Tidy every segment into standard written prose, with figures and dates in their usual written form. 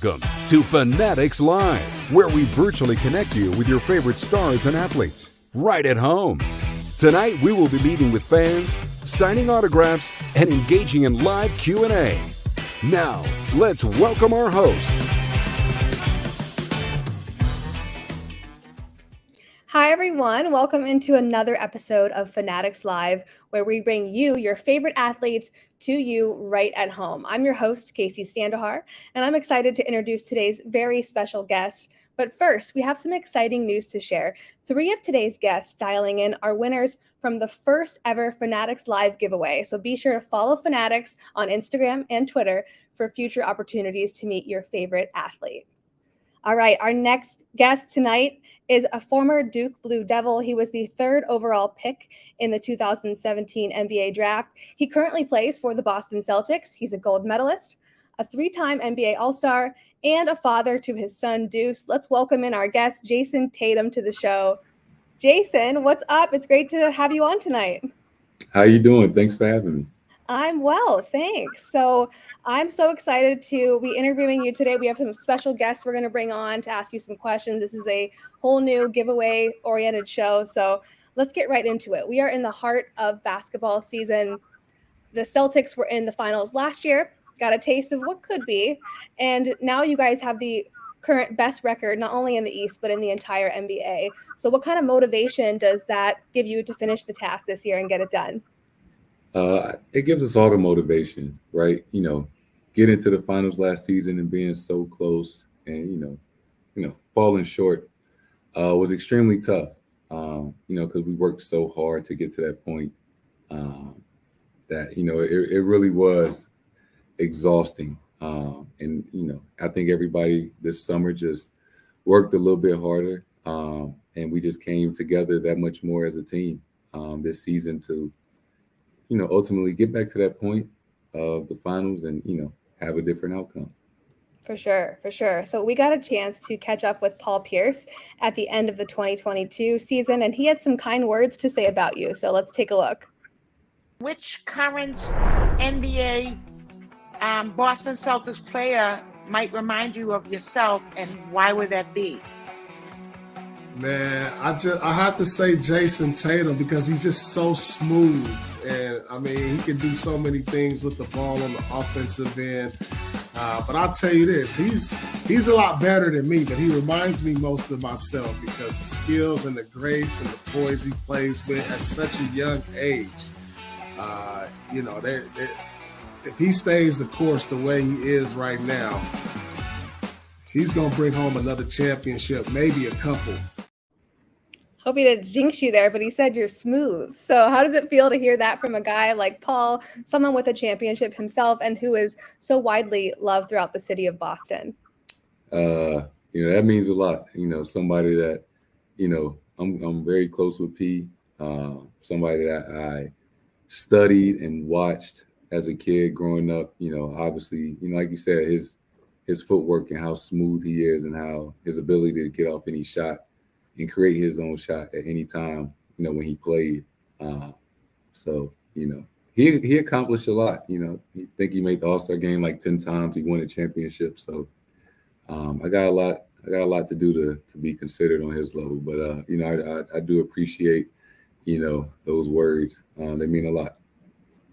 Welcome to Fanatics Live, where we virtually connect you with your favorite stars and athletes right at home. Tonight, we will be meeting with fans, signing autographs, and engaging in live Q&A. Now, let's welcome our host. Hi, everyone. Welcome into another episode of Fanatics Live, where we bring you your favorite athletes to you right at home. I'm your host, Casey Standahar, and I'm excited to introduce today's very special guest. But first, we have some exciting news to share. 3 of today's guests dialing in are winners from the first ever Fanatics Live giveaway. So be sure to follow Fanatics on Instagram and Twitter for future opportunities to meet your favorite athlete. All right, our next guest tonight is a former Duke Blue Devil. He was the 3rd overall pick in the 2017 NBA draft. He currently plays for the Boston Celtics. He's a gold medalist, a 3-time NBA All-Star, and a father to his son, Deuce. Let's welcome in our guest, Jayson Tatum, to the show. Jayson, what's up? It's great to have you on tonight. How you doing? Thanks for having me. I'm well, thanks. So I'm so excited to be interviewing you today. We have some special guests we're going to bring on to ask you some questions. This is a whole new giveaway-oriented show, so let's get right into it. We are in the heart of basketball season. The Celtics were in the finals last year, got a taste of what could be, and now you guys have the current best record, not only in the East, but in the entire NBA. So what kind of motivation does that give you to finish the task this year and get it done? It gives us all the motivation, right? Getting to the finals last season and being so close and, falling short was extremely tough, because we worked so hard to get to that point that, it really was exhausting. I think everybody this summer just worked a little bit harder, and we just came together that much more as a team this season to ultimately get back to that point of the finals and, have a different outcome. For sure. So we got a chance to catch up with Paul Pierce at the end of the 2022 season, and he had some kind words to say about you. So let's take a look. Which current NBA Boston Celtics player might remind you of yourself, and why would that be? Man, I have to say Jayson Tatum because he's just so smooth. And, he can do so many things with the ball on the offensive end. But I'll tell you this, he's a lot better than me, but he reminds me most of myself because the skills and the grace and the poise he plays with at such a young age, if he stays the course the way he is right now, he's going to bring home another championship, maybe a couple. Hope he didn't jinx you there, but he said you're smooth. So how does it feel to hear that from a guy like Paul, someone with a championship himself and who is so widely loved throughout the city of Boston? That means a lot. Somebody that, I'm very close with P, somebody that I studied and watched as a kid growing up, obviously, like you said, his footwork and how smooth he is and how his ability to get off any shot and create his own shot at any time, when he played. He accomplished a lot. I think he made the All-Star game like 10 times. He won a championship. So I got a lot to do to be considered on his level. But I do appreciate those words. They mean a lot.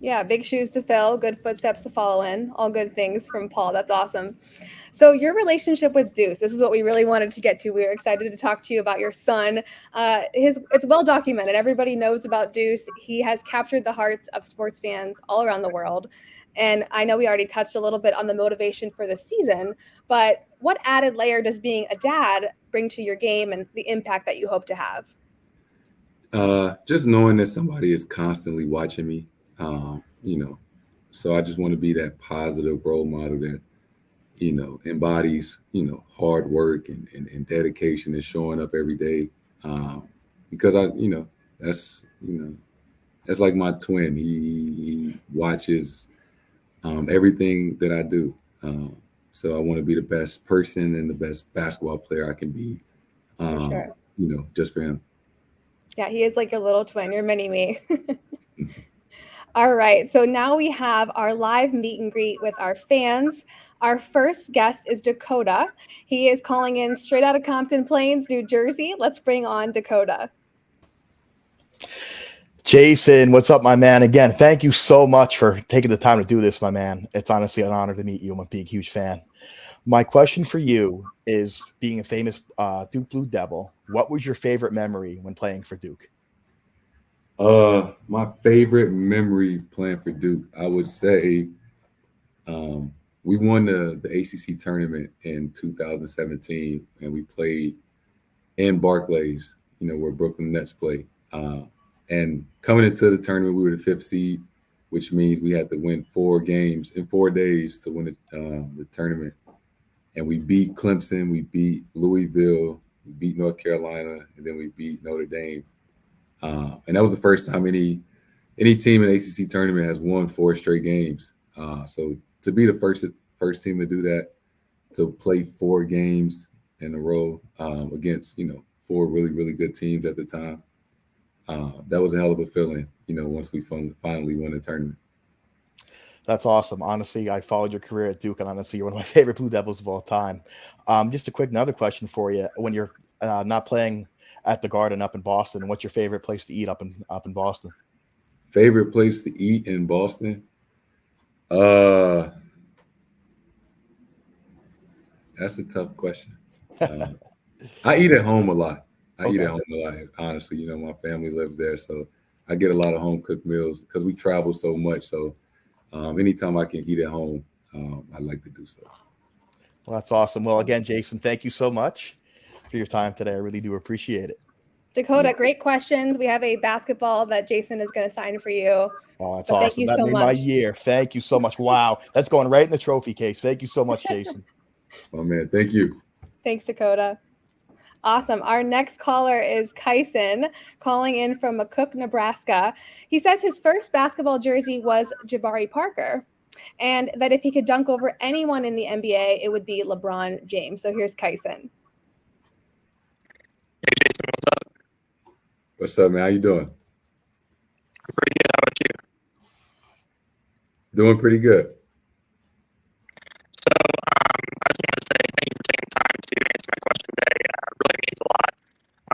Yeah, big shoes to fill, good footsteps to follow in, all good things from Paul. That's awesome. So your relationship with Deuce, this is what we really wanted to get to. We were excited to talk to you about your son. It's well documented. Everybody knows about Deuce. He has captured the hearts of sports fans all around the world. And I know we already touched a little bit on the motivation for the season, but what added layer does being a dad bring to your game and the impact that you hope to have? Just knowing that somebody is constantly watching me. So I just want to be that positive role model that, embodies, hard work and dedication and showing up every day. Because that's like my twin. He watches everything that I do. So I want to be the best person and the best basketball player I can be, sure. Just for him. Yeah, he is like your little twin, your mini-me. All right, so now we have our live meet and greet with our fans. Our first guest is Dakota. He is calling in straight out of Compton Plains, New Jersey. Let's bring on Dakota. Jayson, what's up, my man? Again, thank you so much for taking the time to do this, my man. It's honestly an honor to meet you. I'm a big, huge fan. My question for you is, being a famous Duke Blue Devil, what was your favorite memory when playing for Duke? My favorite memory playing for Duke, I would say, we won the ACC tournament in 2017, and we played in Barclays, where Brooklyn Nets play. And coming into the tournament, we were the 5th seed, which means we had to win 4 games in 4 days to win the tournament. And we beat Clemson, we beat Louisville, we beat North Carolina, and then we beat Notre Dame. And that was the first time any team in the ACC tournament has won 4 straight games. So to be the first team to do that, to play 4 games in a row against 4 really, really good teams at the time, that was a hell of a feeling. Once we finally won the tournament. That's awesome. Honestly, I followed your career at Duke, and honestly, you're one of my favorite Blue Devils of all time. Just a quick another question for you: when you're not playing at the Garden up in Boston, what's your favorite place to eat up in Boston? Favorite place to eat in Boston? That's a tough question. I eat at home a lot. Eat at home a lot. Honestly, my family lives there, so I get a lot of home cooked meals because we travel so much. So anytime I can eat at home, I like to do so. Well, that's awesome. Well, again, Jayson, thank you so much for your time today. I really do appreciate it. Dakota, great questions. We have a basketball that Jayson is going to sign for you. Oh, that's awesome. Thank you that so made much. my year. Thank you so much. Wow. That's going right in the trophy case. Thank you so much, Jayson. Oh, man. Thank you. Thanks, Dakota. Awesome. Our next caller is Kyson, calling in from McCook, Nebraska. He says his first basketball jersey was Jabari Parker, and that if he could dunk over anyone in the NBA, it would be LeBron James. So here's Kyson. Hey, Jayson, what's up? What's up, man? How you doing? Pretty good. How about you? Doing pretty good. So I just want to say thank you for taking time to answer my question today. It really means a lot.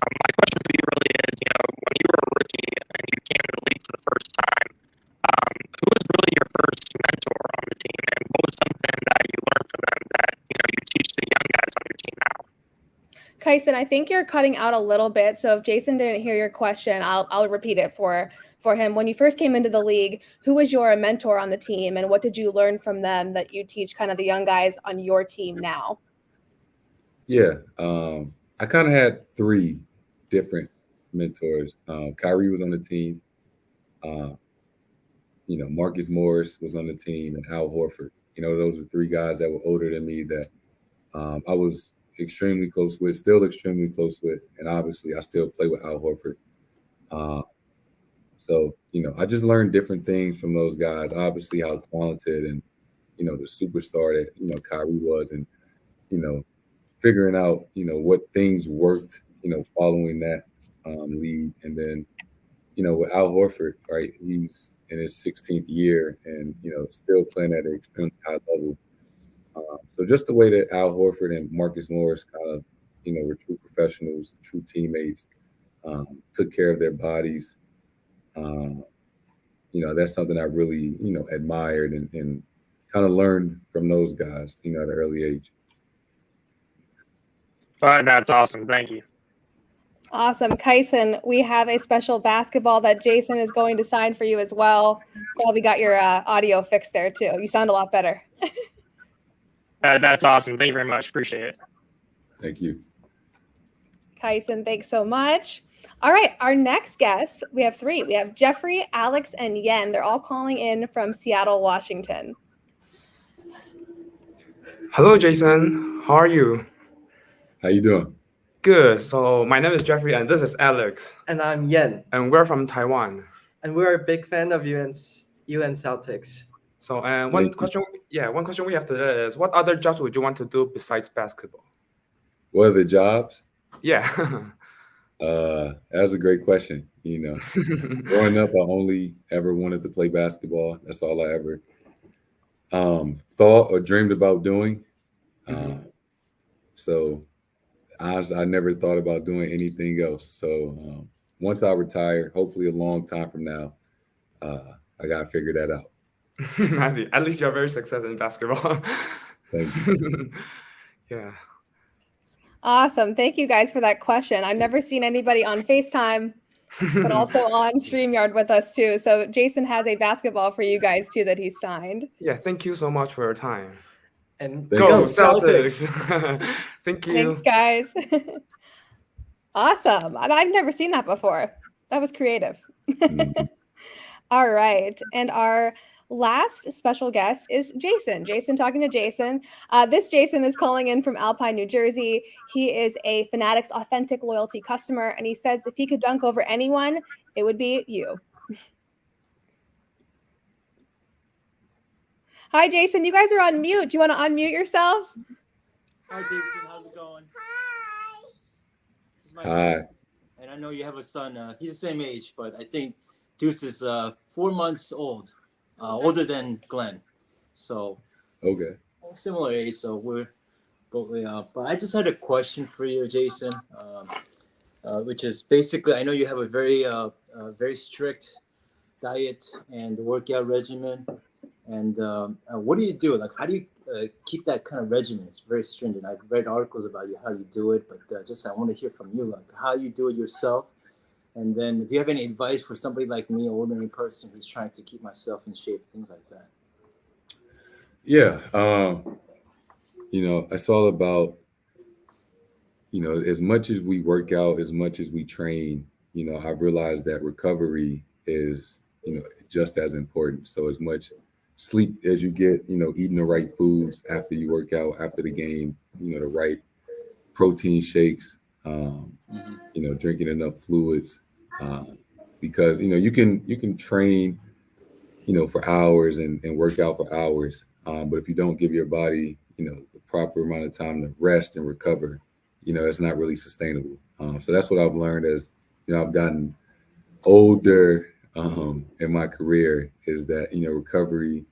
My question for you really is, when you were a rookie and you came to the league for the first time, who was really your first mentor on the team, and what was something that you learned from them that you teach the young guys on your team now? Kyson, I think you're cutting out a little bit. So if Jayson didn't hear your question, I'll repeat it for him. When you first came into the league, who was your mentor on the team, and what did you learn from them that you teach kind of the young guys on your team now? Yeah, I kind of had 3 different mentors. Kyrie was on the team. Marcus Morris was on the team, and Al Horford. Those are 3 guys that were older than me that I was extremely close with, still extremely close with, and obviously I still play with Al Horford. So, I just learned different things from those guys, obviously how talented and, the superstar that, Kyrie was, and, figuring out, what things worked, following that lead. And then, with Al Horford, right, he's in his 16th year and, still playing at an extremely high level. So just the way that Al Horford and Marcus Morris kind of, were true professionals, true teammates, took care of their bodies. That's something I really, admired and kind of learned from those guys, at an early age. That's awesome. Thank you. Awesome. Kyson, we have a special basketball that Jayson is going to sign for you as well. Well, we got your audio fixed there too. You sound a lot better. That's awesome. Thank you very much. Appreciate it. Thank you. Kyson, thanks so much. All right, our next guests, we have 3. We have Jeffrey, Alex, and Yen. They're all calling in from Seattle, Washington. Hello, Jayson. How are you? How you doing? Good. So my name is Jeffrey, and this is Alex. And I'm Yen. And we're from Taiwan. And we're a big fan of UN Celtics. So, one question we have today is, what other jobs would you want to do besides basketball? What are the jobs? Yeah. That's a great question. Growing up, I only ever wanted to play basketball. That's all I ever thought or dreamed about doing. So honestly, I never thought about doing anything else. So once I retire, hopefully a long time from now, I got to figure that out. I see. At least you're very successful in basketball. Thank you. Yeah. Awesome. Thank you guys for that question. I've never seen anybody on FaceTime, but also on StreamYard with us too. So Jayson has a basketball for you guys too that he's signed. Yeah, thank you so much for your time. And Go you. Celtics! Thank you. Thanks, guys. Awesome. I've never seen that before. That was creative. All right. And our last special guest is Jayson. Jayson talking to Jayson. This Jayson is calling in from Alpine, New Jersey. He is a Fanatics authentic loyalty customer, and he says if he could dunk over anyone, it would be you. Hi, Jayson. You guys are on mute. Do you want to unmute yourselves? Hi, Jayson. How's it going? Hi. This is my Hi. son. And I know you have a son. He's the same age, but I think Deuce is 4 months old, older than Glenn. So Okay. similar age. So we're both. But I just had a question for you, Jayson, which is basically I know you have a very strict diet and workout regimen. And what do you do? Like, how do you keep that kind of regimen? It's very stringent. I've read articles about you, how you do it, but I want to hear from you, like how you do it yourself. And then do you have any advice for somebody like me, an ordinary person who's trying to keep myself in shape, things like that? Yeah. It's all about, as much as we work out, as much as we train, I've realized that recovery is, just as important. So as much sleep as you get, eating the right foods after you work out, after the game, the right protein shakes, drinking enough fluids, because, you can train, for hours and work out for hours. But if you don't give your body, the proper amount of time to rest and recover, it's not really sustainable. So that's what I've learned as, I've gotten older in my career is that, recovery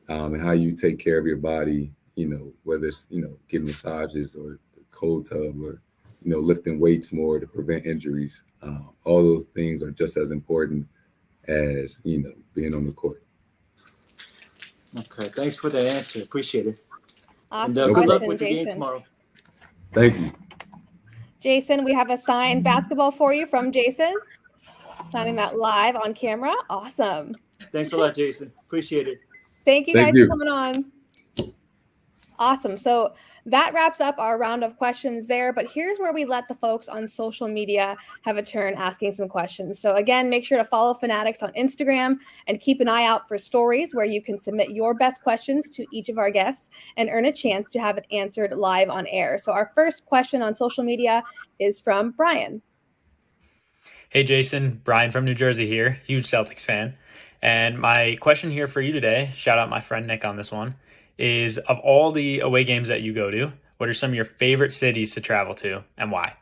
and how you take care of your body, whether it's, getting massages or the cold tub or, lifting weights more to prevent injuries. All those things are just as important as, being on the court. Okay, thanks for the answer. Appreciate it. Awesome. And good luck question, with the game Jayson. tomorrow. Thank you. Jayson, we have a signed basketball for you from Jayson. Signing that live on camera. Awesome. Thanks a lot, Jayson. Appreciate it. Thank you Thank guys you. for coming on. Awesome. So that wraps up our round of questions there. But here's where we let the folks on social media have a turn asking some questions. So again, make sure to follow Fanatics on Instagram and keep an eye out for stories where you can submit your best questions to each of our guests and earn a chance to have it answered live on air. So our first question on social media is from Brian. Hey, Jayson, Brian from New Jersey here, huge Celtics fan. And my question here for you today, shout out my friend Nick on this one, is of all the away games that you go to, what are some of your favorite cities to travel to and why?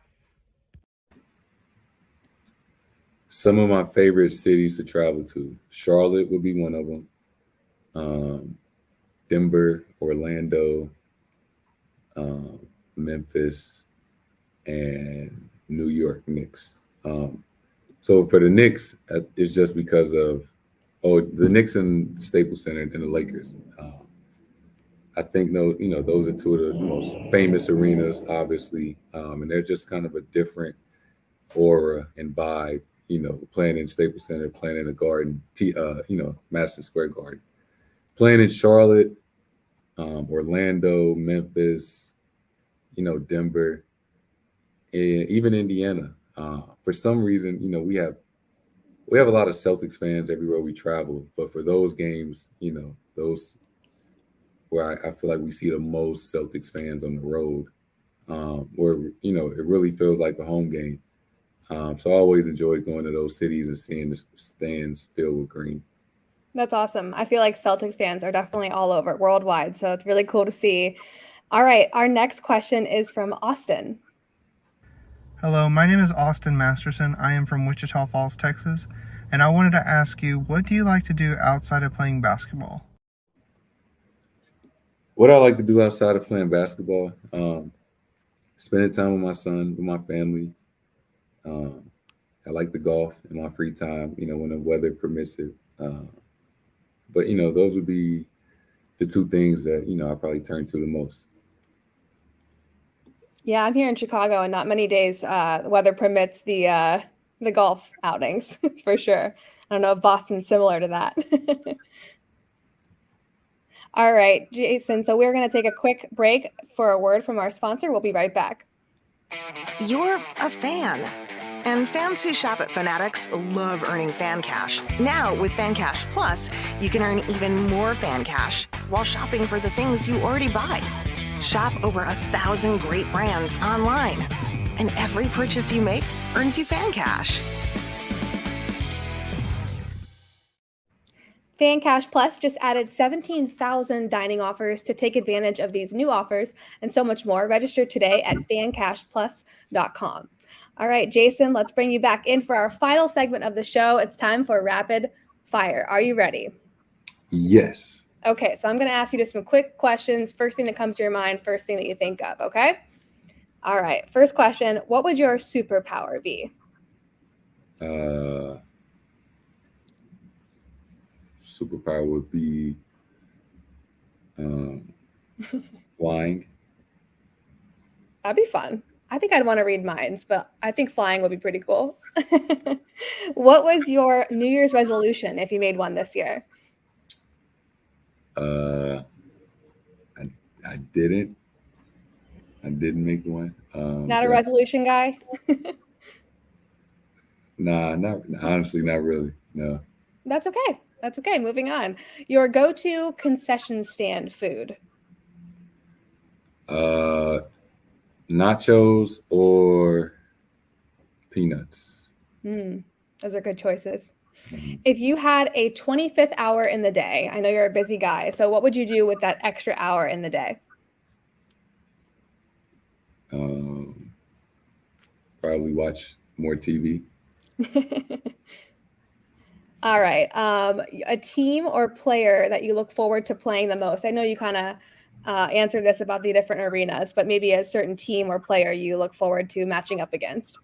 Some of my favorite cities to travel to, Charlotte would be one of them. Denver, Orlando, Memphis, and New York Knicks. So for the Knicks, it's just because of the Knicks and Staples Center and the Lakers. I think those are two of the most famous arenas, obviously, and they're just kind of a different aura and vibe. Playing in Staples Center, playing in the Garden, Madison Square Garden, playing in Charlotte, Orlando, Memphis, Denver, and even Indiana. For some reason, we have a lot of Celtics fans everywhere we travel, but for those games, those where I feel like we see the most Celtics fans on the road, where it really feels like a home game. So I always enjoy going to those cities and seeing the stands filled with green. That's awesome. I feel like Celtics fans are definitely all over worldwide, so it's really cool to see. All right, our next question is from Austin. Hello, my name is Austin Masterson. I am from Wichita Falls, Texas, and I wanted to ask you, what do you like to do outside of playing basketball? What I like to do outside of playing basketball, spending time with my son, with my family. I like to golf in my free time, when the weather permits it. But those would be the two things that I probably turn to the most. Yeah, I'm here in Chicago, and not many days the weather permits the golf outings for sure. I don't know if Boston's similar to that. All right, Jason. So we're going to take a quick break for a word from our sponsor. We'll be right back. You're a fan. And fans who shop at Fanatics love earning fan cash. Now, with FanCash Plus, you can earn even more fan cash while shopping for the things you already buy. Shop over 1,000 great brands online. And every purchase you make earns you fan cash. FanCash Plus just added 17,000 dining offers to take advantage of these new offers and so much more. Register today at fancashplus.com. All right, Jason, let's bring you back in for our final segment of the show. It's time for rapid fire. Are you ready? Yes. Okay, so I'm going to ask you just some quick questions. First thing that comes to your mind, first thing that you think of, okay? All right, first question. What would your superpower be? Superpower would be flying. That'd be fun. I think I'd want to read minds, but I think flying would be pretty cool. What was your New Year's resolution if you made one this year? I didn't make one. Not a resolution guy? Nah, honestly, not really. No. That's okay. That's okay. Moving on. Your go-to concession stand food? Nachos or peanuts. Those are good choices. If you had a 25th hour in the day, I know you're a busy guy, so what would you do with that extra hour in the day? Probably watch more TV. All right. A team or player that you look forward to playing the most? I know you kind of answered this about the different arenas, but maybe a certain team or player you look forward to matching up against.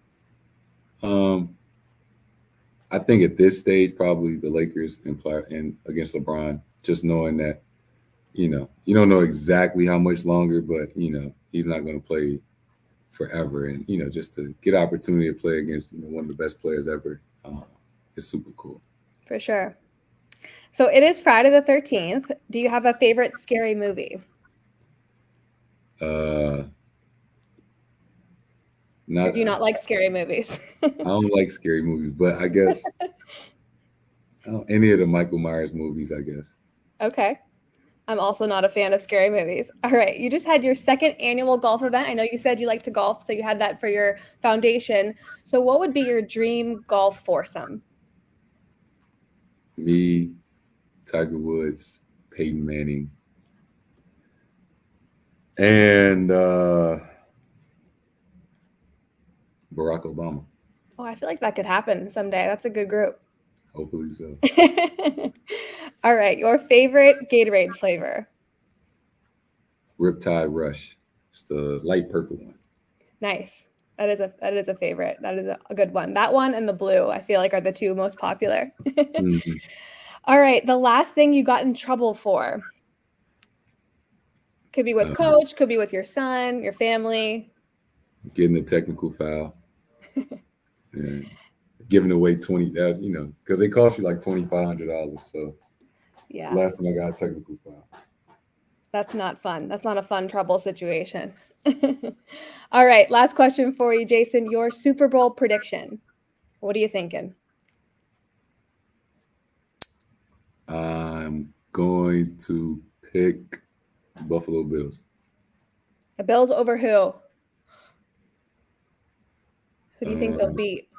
I think at this stage, probably the Lakers and against LeBron, just knowing that, you don't know exactly how much longer, but, he's not going to play forever. And, just to get an opportunity to play against, one of the best players ever is super cool. For sure. So it is Friday the 13th. Do you have a favorite scary movie? Or do you not like scary movies? I don't like scary movies, but I guess any of the Michael Myers movies, I guess. Okay. I'm also not a fan of scary movies. All right. You just had your second annual golf event. I know you said you like to golf, so you had that for your foundation. So what would be your dream golf foursome? Me, Tiger Woods, Peyton Manning, and Barack Obama. Oh, I feel like that could happen someday. That's a good group. Hopefully so. All right. Your favorite Gatorade flavor? Riptide Rush. It's the light purple one. Nice. That is a favorite. That is a good one. That one and the blue, I feel like, are the two most popular. Mm-hmm. All right. The last thing you got in trouble for. Could be with coach, could be with your son, your family. Getting a technical foul. And giving away 20, because they cost you like $2,500. So yeah, last time I got a technical foul. That's not fun. That's not a fun trouble situation. All right, last question for you, Jason. Your Super Bowl prediction. What are you thinking? I'm going to pick Buffalo Bills. The Bills over who? Who do you think they'll beat?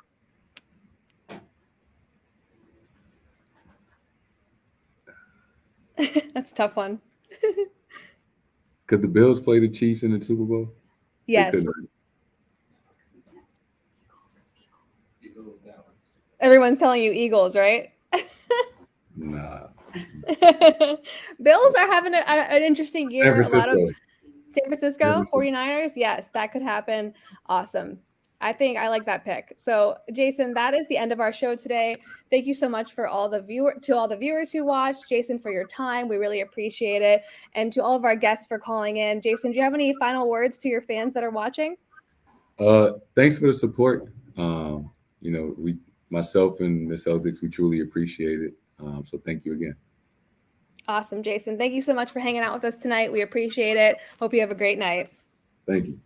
That's a tough one. Could the Bills play the Chiefs in the Super Bowl? Yes. Everyone's telling you Eagles, right? Nah. Bills are having an interesting year. San Francisco. A lot of San Francisco 49ers. Yes, that could happen. Awesome. I think I like that pick. So, Jayson, that is the end of our show today. Thank you so much for all the viewers who watched. Jayson, for your time, we really appreciate it, and to all of our guests for calling in. Jayson, do you have any final words to your fans that are watching? Thanks for the support. Myself and the Celtics, we truly appreciate it. So thank you again. Awesome, Jayson. Thank you so much for hanging out with us tonight. We appreciate it. Hope you have a great night. Thank you.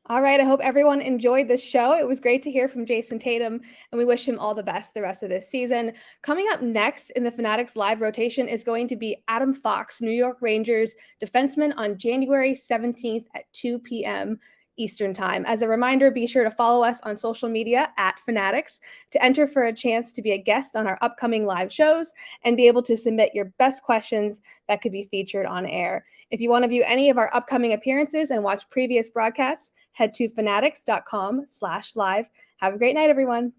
All right. I hope everyone enjoyed this show. It was great to hear from Jayson Tatum, and we wish him all the best the rest of this season. Coming up next in the Fanatics live rotation is going to be Adam Fox, New York Rangers defenseman, on January 17th at 2 p.m. Eastern Time. As a reminder, be sure to follow us on social media at Fanatics to enter for a chance to be a guest on our upcoming live shows and be able to submit your best questions that could be featured on air. If you want to view any of our upcoming appearances and watch previous broadcasts, head to fanatics.com/live. Have a great night, everyone.